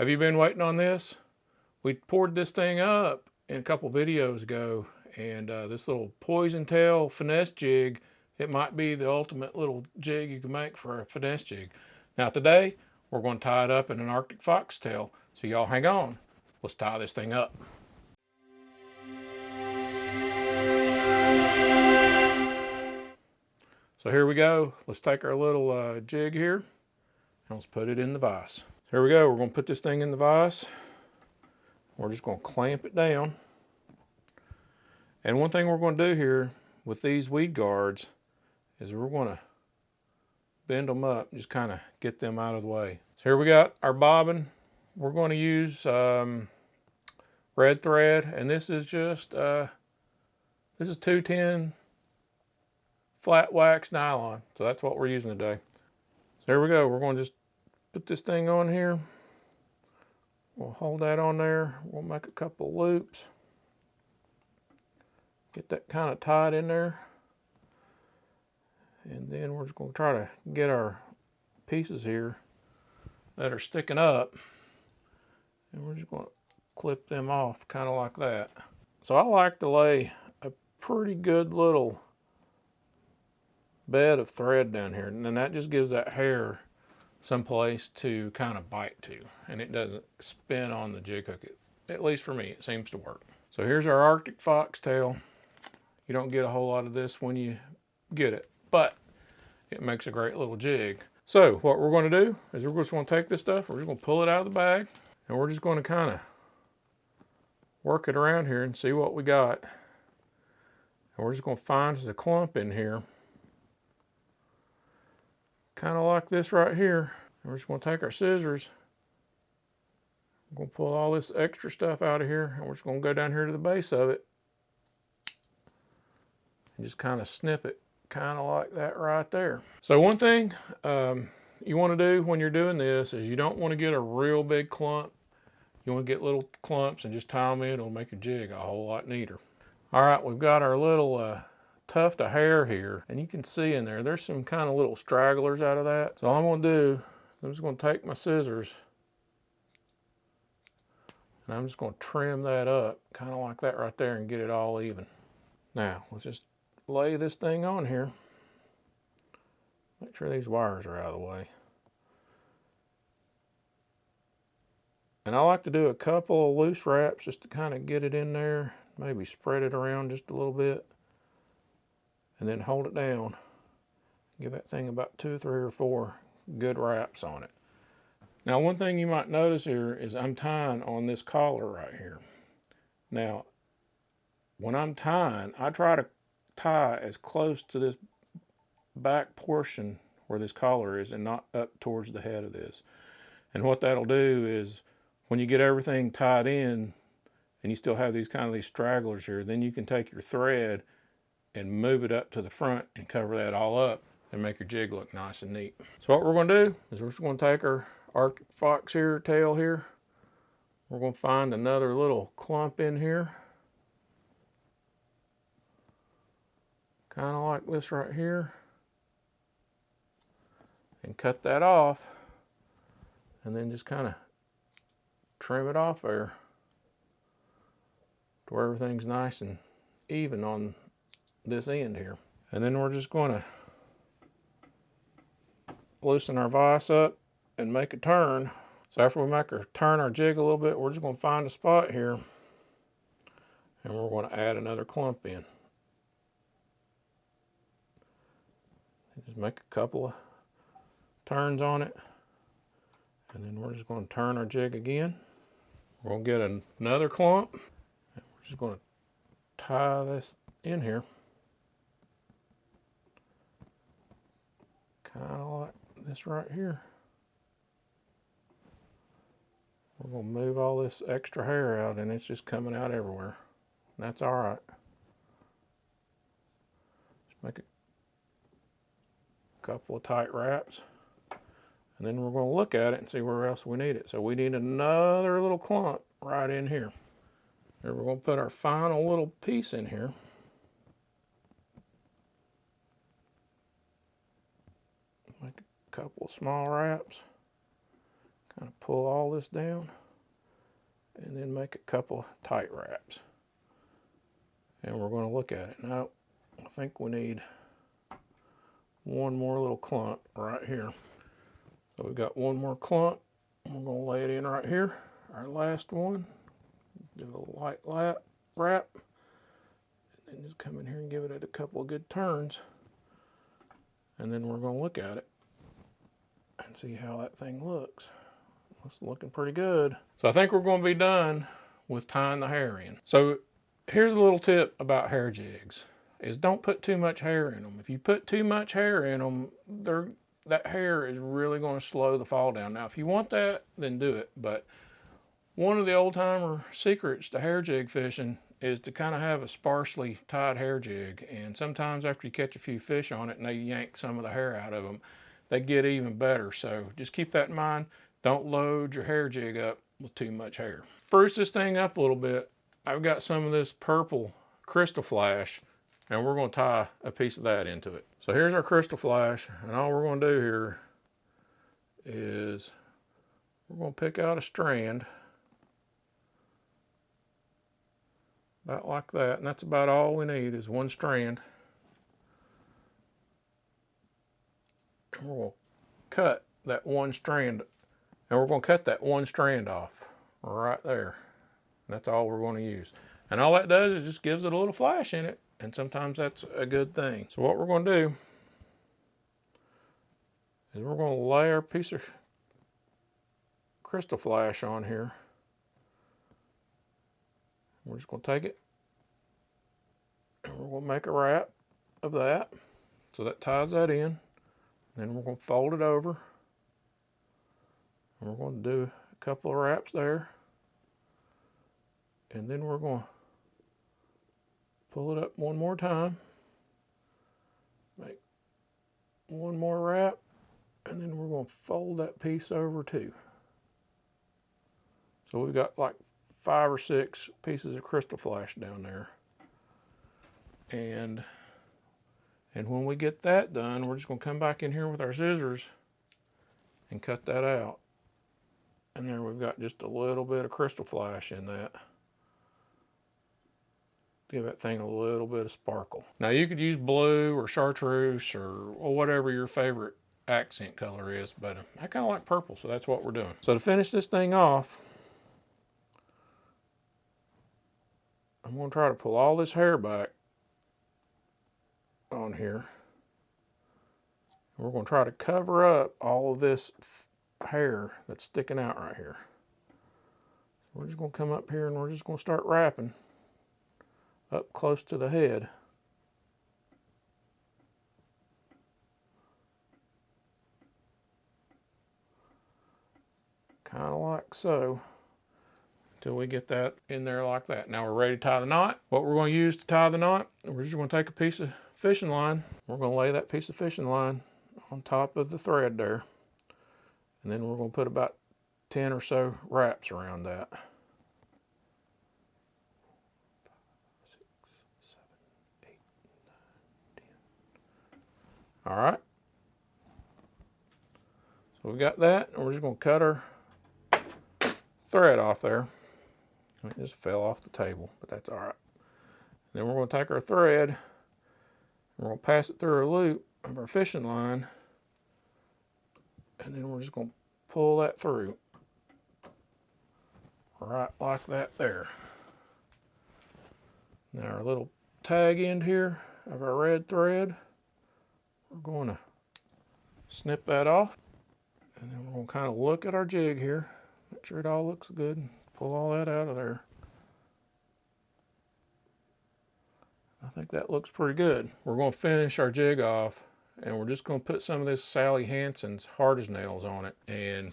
Have you been waiting on this? We poured this thing up in a couple videos ago, and this little poison tail finesse jig, it might be the ultimate little jig you can make for a finesse jig. Now today, we're going to tie it up in an Arctic foxtail, so y'all hang on. Let's tie this thing up. So here we go. Let's take our little jig here, and let's put it in the vise. Here we go. We're going to put this thing in the vise. We're just going to clamp it down. And one thing we're going to do here with these weed guards is we're going to bend them up, just kind of get them out of the way. So here we got our bobbin. We're going to use red thread, and this is just this is 210 flat wax nylon. So that's what we're using today. So here we go. We're going to just put this thing on here. We'll hold that on there. We'll make a couple of loops. Get that kind of tied in there. And then we're just going to try to get our pieces here that are sticking up. And we're just going to clip them off kind of like that. So I like to lay a pretty good little bed of thread down here. And then that just gives that hair some place to kind of bite to. And it doesn't spin on the jig hook. At least for me, it seems to work. So here's our Arctic foxtail. You don't get a whole lot of this when you get it, but it makes a great little jig. So what we're going to do is we're just going to take this stuff, we're just going to pull it out of the bag, and we're just going to kind of work it around here and see what we got. And we're just going to find a clump in here, kind of like this right here. And we're just going to take our scissors, we're going to pull all this extra stuff out of here, and we're just going to go down here to the base of it and just kind of snip it, kind of like that right there. So one thing you want to do when you're doing this is you don't want to get a real big clump. You want to get little clumps and just tie them in. It'll make your jig a whole lot neater. All right, we've got our little tuft of hair here, and you can see in there, there's some kind of little stragglers out of that. So all I'm going to do, I'm just going to take my scissors and I'm just going to trim that up, kind of like that right there, and get it all even. Now, let's just lay this thing on here. Make sure these wires are out of the way. And I like to do a couple of loose wraps just to kind of get it in there, maybe spread it around just a little bit, and then hold it down. Give that thing about 2, 3, or 4 good wraps on it. Now one thing you might notice here is I'm tying on this collar right here. Now, when I'm tying, I try to tie as close to this back portion where this collar is and not up towards the head of this. And what that'll do is when you get everything tied in and you still have these stragglers here, then you can take your thread and move it up to the front and cover that all up and make your jig look nice and neat. So what we're going to do is we're just going to take our Arctic fox here, tail here. We're going to find another little clump in here, kind of like this right here, and cut that off, and then just kind of trim it off there to where everything's nice and even on this end here. And then we're just going to loosen our vise up and make a turn. So after we turn our jig a little bit, we're just going to find a spot here and we're going to add another clump in. Just make a couple of turns on it, and then we're just going to turn our jig again. We're going to get another clump, and we're just going to tie this in here, kind of like this right here. We're going to move all this extra hair out, and it's just coming out everywhere. And that's all right. Just make a couple of tight wraps, and then we're going to look at it and see where else we need it. So we need another little clump right in here. There, we're going to put our final little piece in here. Make a couple of small wraps, Kind of pull all this down and then make a couple tight wraps. And we're going to look at it. Now, I think we need one more little clump right here. So we've got one more clump. We're going to lay it in right here. Our last one. Do a light wrap. And then just come in here and give it a couple of good turns. And then we're going to look at it and see how that thing looks. It's looking pretty good. So I think we're going to be done with tying the hair in. So here's a little tip about hair jigs, is don't put too much hair in them. If you put too much hair in them, that hair is really going to slow the fall down. Now, if you want that, then do it. But one of the old timer secrets to hair jig fishing is to kind of have a sparsely tied hair jig. And sometimes after you catch a few fish on it and they yank some of the hair out of them, they get even better. So just keep that in mind. Don't load your hair jig up with too much hair. Spruce this thing up a little bit. I've got some of this purple crystal flash, and we're going to tie a piece of that into it. So here's our crystal flash, and all we're going to do here is we're going to pick out a strand about like that, and that's about all we need is one strand. And we're going to cut that one strand, and we're going to cut that one strand off right there. And that's all we're going to use. And all that does is just gives it a little flash in it, and sometimes that's a good thing. So what we're going to do is we're going to lay our piece of crystal flash on here. We're just going to take it and we're going to make a wrap of that. So that ties that in. Then we're going to fold it over. And we're going to do a couple of wraps there. And then we're going to pull it up one more time. Make one more wrap. And then we're going to fold that piece over too. So we've got like 5 or 6 pieces of crystal flash down there. And when we get that done, we're just going to come back in here with our scissors and cut that out. And there we've got just a little bit of crystal flash in that. Give that thing a little bit of sparkle. Now you could use blue or chartreuse or whatever your favorite accent color is, but I kind of like purple, so that's what we're doing. So to finish this thing off, I'm going to try to pull all this hair back on here. We're going to try to cover up all of this hair that's sticking out right here. We're just going to come up here and we're just going to start wrapping up close to the head. Kind of like so, until we get that in there like that. Now we're ready to tie the knot. What we're going to use to tie the knot, we're just going to take a piece of fishing line. We're going to lay that piece of fishing line on top of the thread there. And then we're going to put about 10 or so wraps around that. 5, 6, 7, 8, 9, 10. All right. So we got that, and we're just going to cut our thread off there. It just fell off the table, but that's all right. Then we're going to take our thread, and we're going to pass it through a loop of our fishing line, and then we're just going to pull that through right like that there. Now our little tag end here of our red thread, we're going to snip that off, and then we're going to kind of look at our jig here, make sure it all looks good, and pull all that out of there. I think that looks pretty good. We're going to finish our jig off, and we're just going to put some of this Sally Hansen's hard as nails on it. And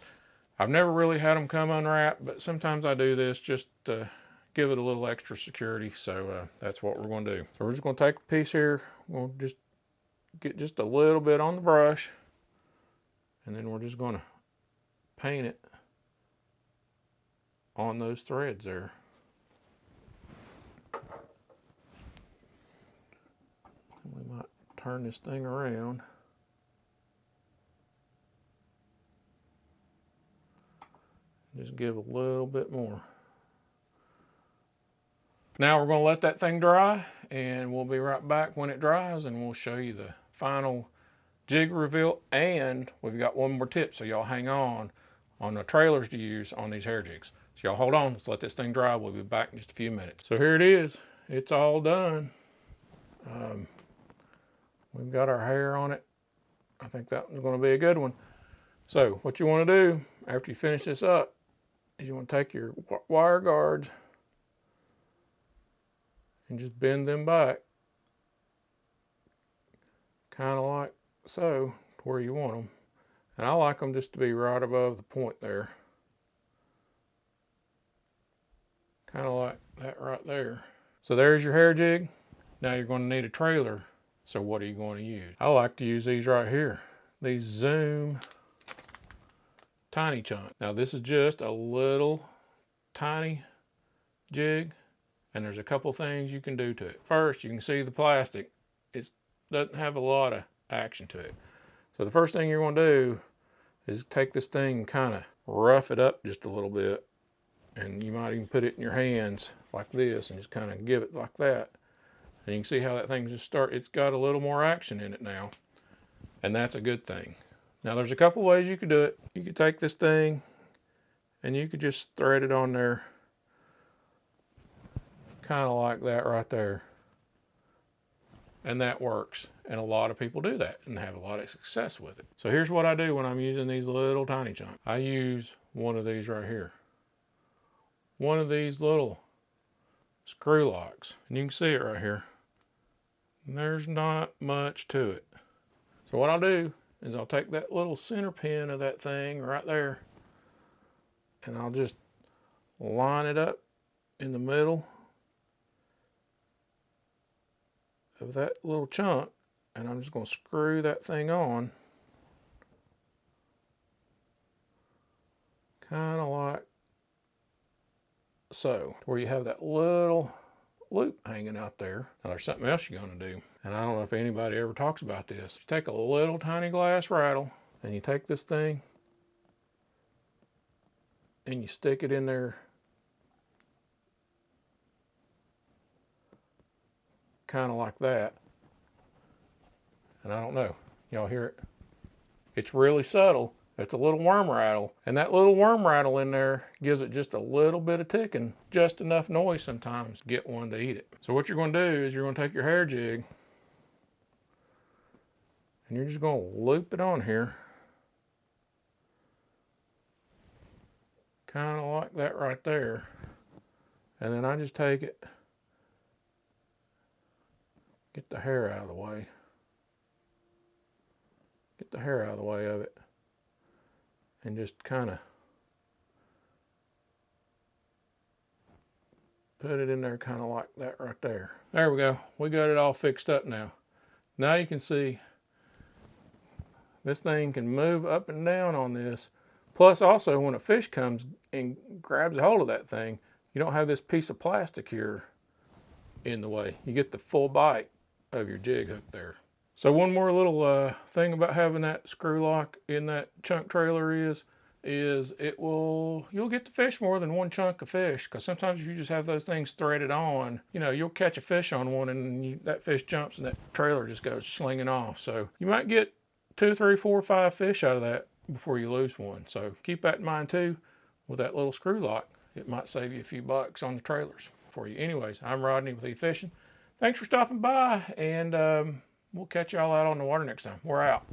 I've never really had them come unwrapped, but sometimes I do this just to give it a little extra security. So that's what we're going to do. So we're just going to take a piece here. We'll just get just a little bit on the brush, and then we're just going to paint it on those threads there. We might turn this thing around. Just give a little bit more. Now we're going to let that thing dry, and we'll be right back when it dries, and we'll show you the final jig reveal, and we've got one more tip, so y'all hang on the trailers to use on these hair jigs. So y'all hold on, let's let this thing dry. We'll be back in just a few minutes. So here it is. It's all done. We've got our hair on it. I think that one's going to be a good one. So what you want to do after you finish this up is you want to take your wire guards and just bend them back, kind of like so, to where you want them. And I like them just to be right above the point there. Kind of like that right there. So there's your hair jig. Now you're going to need a trailer. So what are you going to use? I like to use these right here. These Zoom tiny chunk. Now this is just a little tiny jig, and there's a couple things you can do to it. First, you can see the plastic. It doesn't have a lot of action to it. So the first thing you're going to do is take this thing and kind of rough it up just a little bit. And you might even put it in your hands like this and just kind of give it like that. And you can see how that thing just it's got a little more action in it now. And that's a good thing. Now there's a couple ways you could do it. You could take this thing and you could just thread it on there, kind of like that right there. And that works. And a lot of people do that and have a lot of success with it. So here's what I do when I'm using these little tiny chunks. I use one of these right here. One of these little screw locks. And you can see it right here. And there's not much to it. So what I'll do is I'll take that little center pin of that thing right there, and I'll just line it up in the middle of that little chunk, and I'm just going to screw that thing on, kind of like so, where you have that little loop hanging out there. Now there's something else you're going to do, and I don't know if anybody ever talks about this. You take a little tiny glass rattle, and you take this thing and you stick it in there, kind of like that. And I don't know, y'all hear it? It's really subtle. It's a little worm rattle, and that little worm rattle in there gives it just a little bit of ticking, just enough noise sometimes to get one to eat it. So what you're going to do is you're going to take your hair jig and you're just going to loop it on here, kind of like that right there. And then I just take it, get the hair out of the way, get the hair out of the way of it, and just kind of put it in there kind of like that right there. There we go. We got it all fixed up now. Now you can see this thing can move up and down on this. Plus also when a fish comes and grabs a hold of that thing, you don't have this piece of plastic here in the way. You get the full bite of your jig hook there. So one more little thing about having that screw lock in that chunk trailer is you'll get to fish more than one chunk of fish, because sometimes if you just have those things threaded on, you know, you'll catch a fish on one and that fish jumps and that trailer just goes slinging off. So you might get 2, 3, 4, 5 fish out of that before you lose one. So keep that in mind too. With that little screw lock, it might save you a few bucks on the trailers for you. Anyways, I'm Rodney with eFishin. Thanks for stopping by, and we'll catch y'all out on the water next time. We're out.